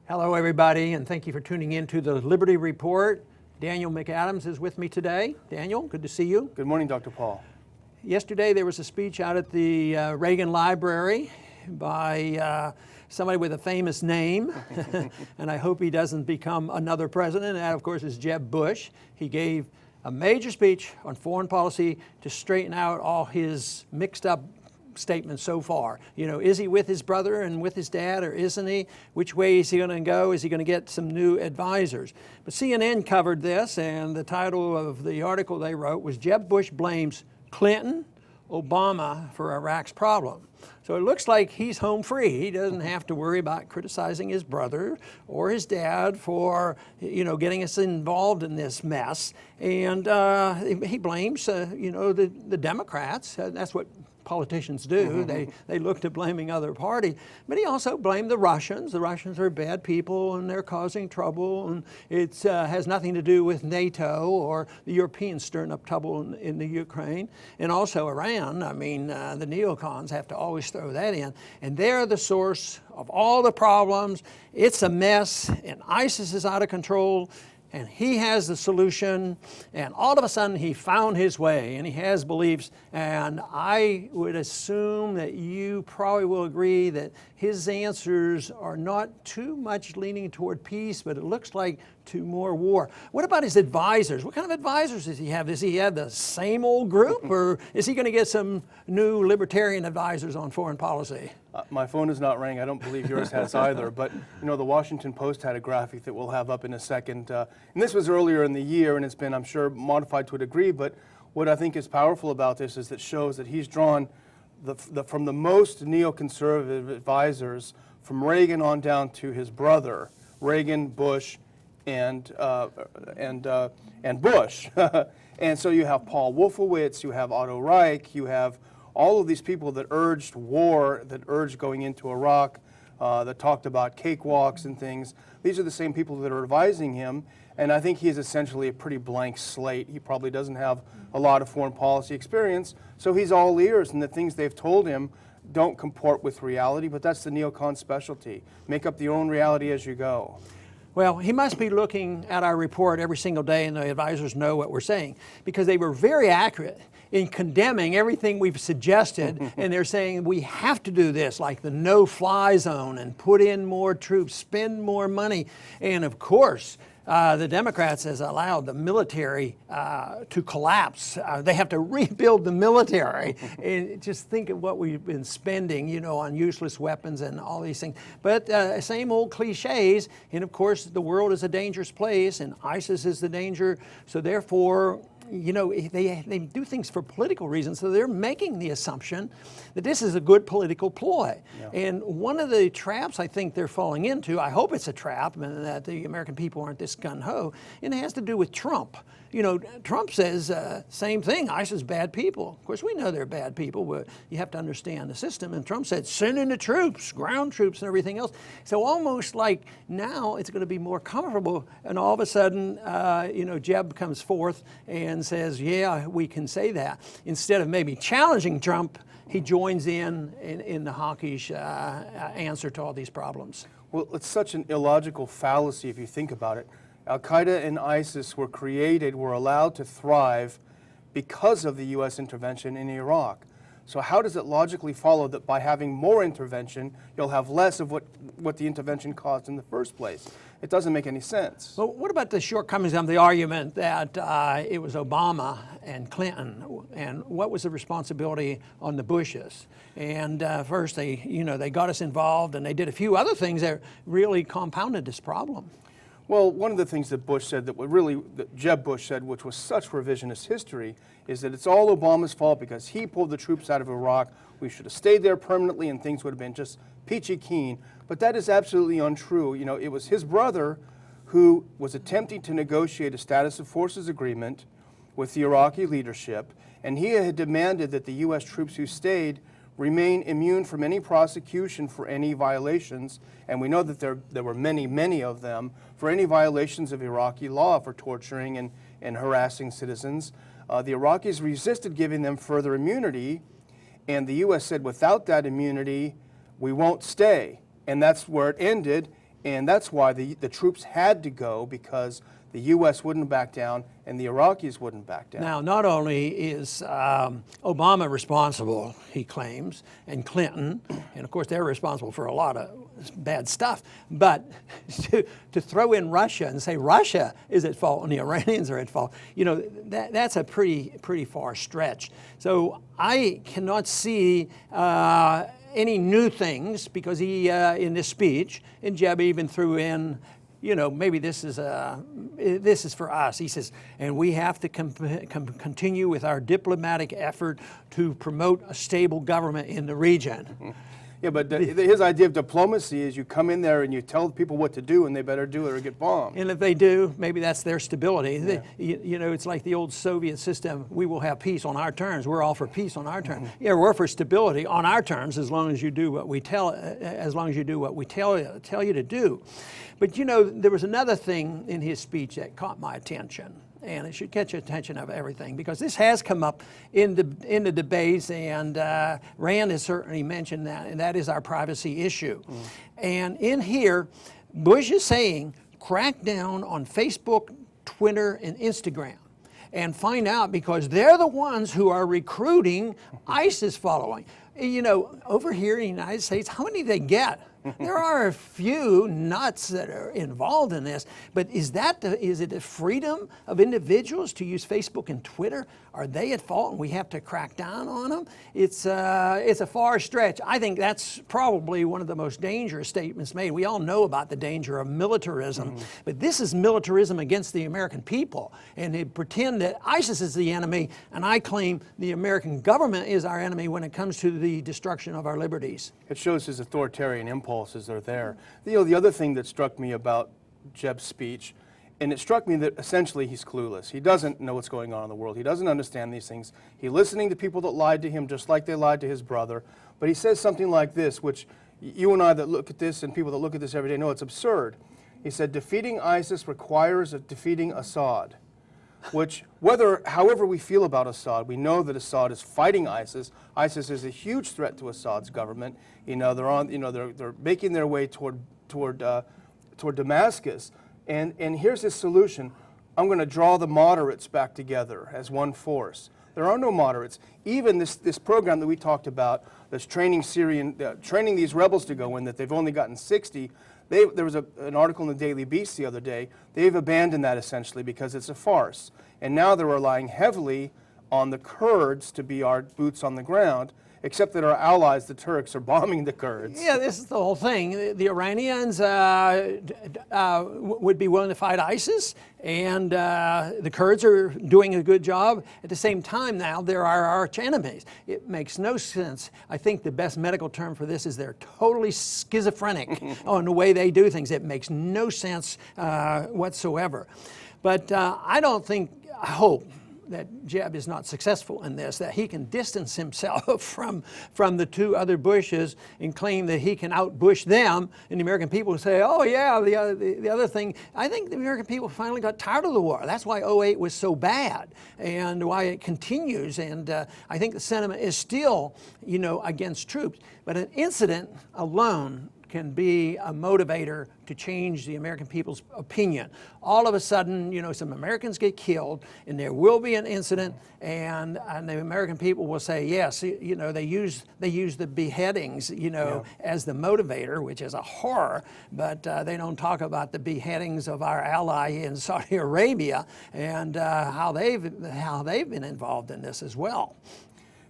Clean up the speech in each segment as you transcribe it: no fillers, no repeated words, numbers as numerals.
Hello, everybody, and thank you for tuning in to the Liberty Report. Daniel McAdams is with me today. Daniel, good to see you. Good morning, Dr. Paul. Yesterday, there was a speech out at the Reagan Library by somebody with a famous name, and I hope he doesn't become another president. And that, of course, is Jeb Bush. He gave a major speech on foreign policy to straighten out all his mixed up statements so far. You know, is he with his brother and with his dad, or isn't he? Which way is he going to go? Is he going to get some new advisors? But CNN covered this, and the title of the article they wrote was Jeb Bush blames Clinton, Obama for Iraq's problem. So it looks like he's home free. He doesn't have to worry about criticizing his brother or his dad for, you know, getting us involved in this mess. And he blames, the Democrats. That's what politicians do. They look to blaming other parties. But he also blamed the Russians. The Russians are bad people and they're causing trouble, and it has nothing to do with NATO or the Europeans stirring up trouble in the Ukraine. And also Iran. I mean, the neocons have to always throw that in. And they're the source of all the problems. It's a mess, and ISIS is out of control. And he has the solution, and all of a sudden he found his way, and he has beliefs. And I would assume that you probably will agree that his answers are not too much leaning toward peace, but it looks like to more war. What about his advisors? What kind of advisors does he have? Does he have the same old group, or is he going to get some new libertarian advisors on foreign policy? My phone is not ringing. I don't believe yours has either. But, you know, the Washington Post had a graphic that we'll have up in a second. And this was earlier in the year, and it's been, I'm sure, modified to a degree. But what I think is powerful about this is that shows that he's drawn from the most neoconservative advisors, from Reagan on down to his brother, Reagan, Bush, and Bush. And so you have Paul Wolfowitz, you have Otto Reich, you have all of these people that urged war, that urged going into Iraq, that talked about cakewalks and things. These are the same people that are advising him, and I think he is essentially a pretty blank slate. He probably doesn't have a lot of foreign policy experience, so he's all ears, and the things they've told him don't comport with reality, but that's the neocon specialty. Make up your own reality as you go. Well, he must be looking at our report every single day, and the advisors know what we're saying, because they were very accurate in condemning everything we've suggested, and they're saying we have to do this, like the no-fly zone, and put in more troops, spend more money. And of course, the Democrats has allowed the military to collapse. They have to rebuild the military. And just think of what we've been spending, you know, on useless weapons and all these things. But same old cliches. And of course, the world is a dangerous place, and ISIS is the danger. So therefore, you know, they do things for political reasons, so they're making the assumption that this is a good political ploy. Yeah. And one of the traps I think they're falling into, I hope it's a trap and that the American people aren't this gung-ho, and it has to do with Trump. You know, Trump says same thing, ISIS bad people. Of course, we know they're bad people, but you have to understand the system. And Trump said, send in the troops, ground troops and everything else. So almost like now it's going to be more comfortable, and all of a sudden, Jeb comes forth and says, yeah, we can say that. Instead of maybe challenging Trump, he joins in the hawkish answer to all these problems. Well, it's such an illogical fallacy if you think about it. Al-Qaeda and ISIS were allowed to thrive because of the U.S. intervention in Iraq. So how does it logically follow that by having more intervention, you'll have less of what the intervention caused in the first place? It doesn't make any sense. Well, what about the shortcomings of the argument that it was Obama and Clinton, and what was the responsibility on the Bushes? And first, they got us involved, and they did a few other things that really compounded this problem. Well, one of the things that Bush said that Jeb Bush said, which was such revisionist history, is that it's all Obama's fault because he pulled the troops out of Iraq. We should have stayed there permanently and things would have been just peachy keen. But that is absolutely untrue. You know, it was his brother who was attempting to negotiate a status of forces agreement with the Iraqi leadership, and he had demanded that the U.S. troops who stayed remain immune from any prosecution for any violations, and we know that there were many, many of them, for any violations of Iraqi law for torturing and harassing citizens. The Iraqis resisted giving them further immunity, and the U.S. said, without that immunity, we won't stay. And that's where it ended, And that's why the troops had to go, because the U.S. wouldn't back down and the Iraqis wouldn't back down. Now, not only is Obama responsible, he claims, and Clinton, and of course they're responsible for a lot of bad stuff, but to throw in Russia and say Russia is at fault and the Iranians are at fault, you know, that's a pretty far stretch. So I cannot see any new things, because he, in this speech, and Jeb even threw in, you know, maybe this is for us. He says, and we have to continue with our diplomatic effort to promote a stable government in the region. Yeah, but his idea of diplomacy is you come in there and you tell people what to do, and they better do it or get bombed. And if they do, maybe that's their stability. Yeah. You know, it's like the old Soviet system. We will have peace on our terms. We're all for peace on our terms. Yeah, we're for stability on our terms, as long as you do what we tell you to do. But you know, there was another thing in his speech that caught my attention. And it should catch the attention of everything, because this has come up in the debates, and Rand has certainly mentioned that, and that is our privacy issue. And in here, Bush is saying, crack down on Facebook, Twitter, and Instagram, and find out, because they're the ones who are recruiting ISIS following. You know, over here in the United States, how many do they get? There are a few nuts that are involved in this, but is it the freedom of individuals to use Facebook and Twitter? Are they at fault and we have to crack down on them? It's a far stretch. I think that's probably one of the most dangerous statements made. We all know about the danger of militarism, but this is militarism against the American people, and they pretend that ISIS is the enemy, and I claim the American government is our enemy when it comes to the destruction of our liberties. It shows his authoritarian impulses are there. You know, the other thing that struck me about Jeb's speech, and it struck me that essentially he's clueless. He doesn't know what's going on in the world. He doesn't understand these things. He's listening to people that lied to him just like they lied to his brother. But he says something like this, which you and I that look at this and people that look at this every day know it's absurd. He said, defeating ISIS requires defeating Assad. Which, however we feel about Assad, we know that Assad is fighting ISIS. ISIS is a huge threat to Assad's government. You know, they're making their way toward Damascus. And here's his solution: I'm going to draw the moderates back together as one force. There are no moderates. Even this program that we talked about, that's training these rebels to go in, that they've only gotten 60. There was an article in the Daily Beast the other day. They've abandoned that essentially because it's a farce. And now they're relying heavily on the Kurds to be our boots on the ground, except that our allies, the Turks, are bombing the Kurds. Yeah, this is the whole thing. The Iranians would be willing to fight ISIS, and the Kurds are doing a good job. At the same time now, they're our arch enemies. It makes no sense. I think the best medical term for this is they're totally schizophrenic on the way they do things. It makes no sense whatsoever. But I hope that Jeb is not successful in this, that he can distance himself from the two other Bushes and claim that he can out-Bush them, and the American people say, oh yeah, the other thing. I think the American people finally got tired of the war. That's why 2008 was so bad, and why it continues, and I think the sentiment is still, you know, against troops. But an incident alone can be a motivator to change the American people's opinion. All of a sudden, you know, some Americans get killed, and there will be an incident, and the American people will say, yes, you know, they use the beheadings, you know, as the motivator, which is a horror, but they don't talk about the beheadings of our ally in Saudi Arabia and how they've been involved in this as well.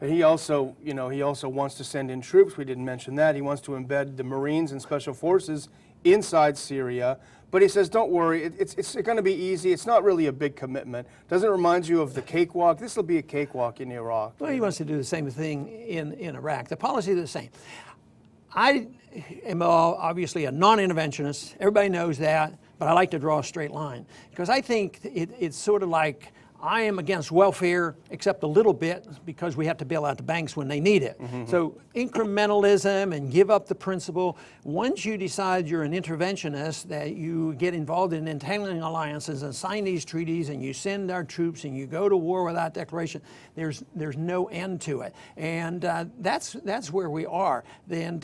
And he also wants to send in troops. We didn't mention that. He wants to embed the Marines and Special Forces inside Syria. But he says, don't worry, it's going to be easy. It's not really a big commitment. Doesn't it remind you of the cakewalk? This will be a cakewalk in Iraq. Well, he wants to do the same thing in Iraq. The policy is the same. I am obviously a non-interventionist. Everybody knows that. But I like to draw a straight line, because I think it's sort of like, I am against welfare, except a little bit, because we have to bail out the banks when they need it. So incrementalism and give up the principle. Once you decide you're an interventionist, that you get involved in entangling alliances and sign these treaties, and you send our troops and you go to war without declaration, there's no end to it. And that's where we are. And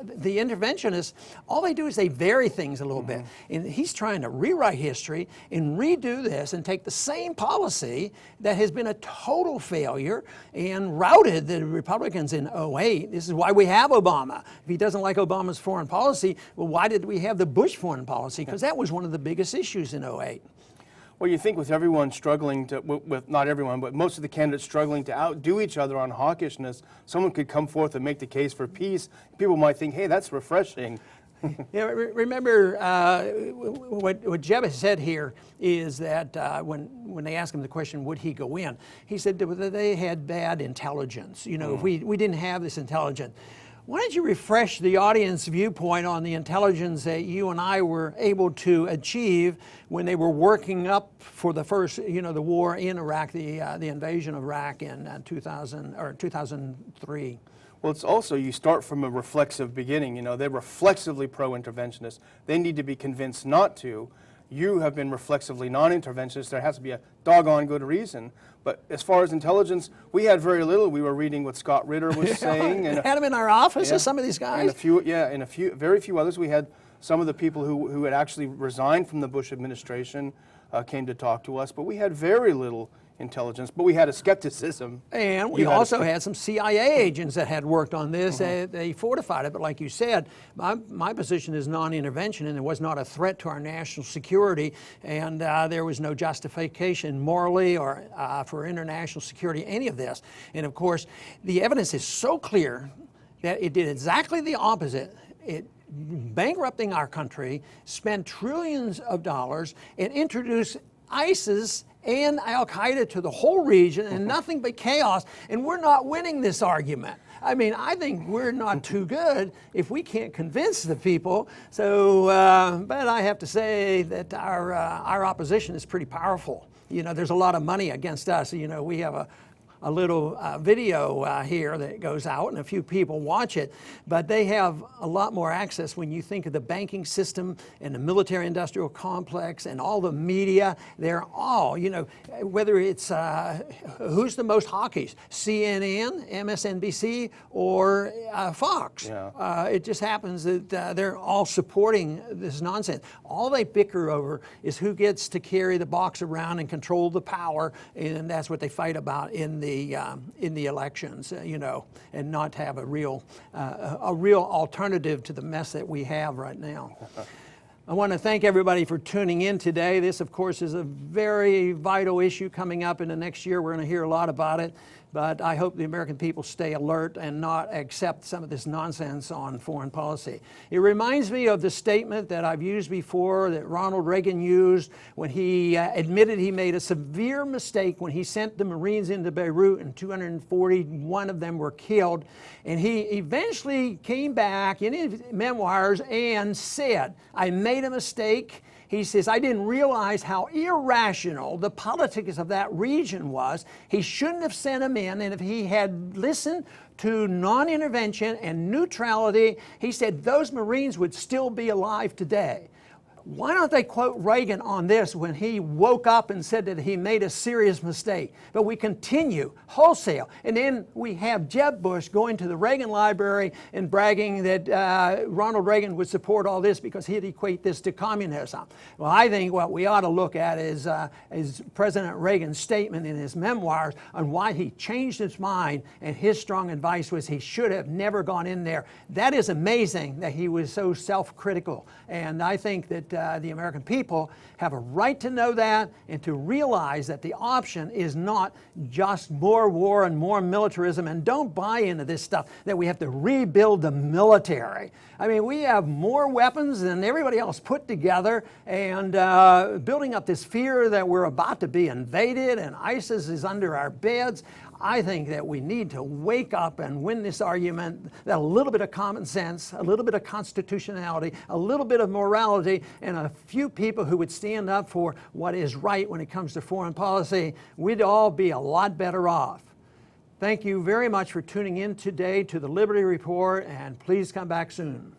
the interventionists, all they do is they vary things a little bit. And he's trying to rewrite history and redo this and take the same policy that has been a total failure and routed the Republicans in 2008. This is why we have Obama. If he doesn't like Obama's foreign policy, well, why did we have the Bush foreign policy? Because that was one of the biggest issues in 2008. Well, you think with everyone struggling to, with not everyone, but most of the candidates struggling to outdo each other on hawkishness, someone could come forth and make the case for peace. People might think, hey, that's refreshing. Yeah, remember what Jeb has said here is that when they asked him the question, would he go in? He said that they had bad intelligence. You know, if we didn't have this intelligence. Why don't you refresh the audience viewpoint on the intelligence that you and I were able to achieve when they were working up for the first, you know, the war in Iraq, the invasion of Iraq in 2003. Well, it's also, you start from a reflexive beginning. You know, they're reflexively pro-interventionist. They need to be convinced not to. You have been reflexively non-interventionist. There has to be a doggone good reason. But as far as intelligence, we had very little. We were reading what Scott Ritter was saying. And had them in our offices, some of these guys. And very few others. We had some of the people who had actually resigned from the Bush administration came to talk to us. But we had very little intelligence, but we had a skepticism. And we also had some CIA agents that had worked on this. They fortified it, but like you said, my position is non-intervention, and it was not a threat to our national security, and there was no justification morally or for international security, any of this. And of course, the evidence is so clear that it did exactly the opposite. It bankrupting our country, spent trillions of dollars, and introduced ISIS and Al-Qaeda to the whole region, and nothing but chaos, and we're not winning this argument. I mean, I think we're not too good if we can't convince the people. So, but I have to say that our opposition is pretty powerful. You know, there's a lot of money against us. You know, we have a little video here that goes out, and a few people watch it, but they have a lot more access when you think of the banking system and the military-industrial complex and all the media. They're all, you know, whether it's who's the most hawkish, CNN, MSNBC, or Fox. Yeah. It just happens that they're all supporting this nonsense. All they bicker over is who gets to carry the box around and control the power, and that's what they fight about in the elections, you know, and not have a real alternative to the mess that we have right now. I want to thank everybody for tuning in today. This, of course, is a very vital issue coming up in the next year. We're going to hear a lot about it. But I hope the American people stay alert and not accept some of this nonsense on foreign policy. It reminds me of the statement that I've used before that Ronald Reagan used when he admitted he made a severe mistake when he sent the Marines into Beirut, and 241 of them were killed. And he eventually came back in his memoirs and said, "I made a mistake." He says, "I didn't realize how irrational the politics of that region was. He shouldn't have sent him in, and if he had listened to non-intervention and neutrality," he said, "those Marines would still be alive today." Why don't they quote Reagan on this when he woke up and said that he made a serious mistake? But we continue wholesale. And then we have Jeb Bush going to the Reagan Library and bragging that Ronald Reagan would support all this because he'd equate this to communism. Well, I think what we ought to look at is President Reagan's statement in his memoirs on why he changed his mind, and his strong advice was he should have never gone in there. That is amazing that he was so self-critical. And I think that the American people have a right to know that and to realize that the option is not just more war and more militarism, and don't buy into this stuff that we have to rebuild the military. I mean, we have more weapons than everybody else put together, and building up this fear that we're about to be invaded and ISIS is under our beds. I think that we need to wake up and win this argument that a little bit of common sense, a little bit of constitutionality, a little bit of morality, and a few people who would stand up for what is right when it comes to foreign policy, we'd all be a lot better off. Thank you very much for tuning in today to the Liberty Report, and please come back soon.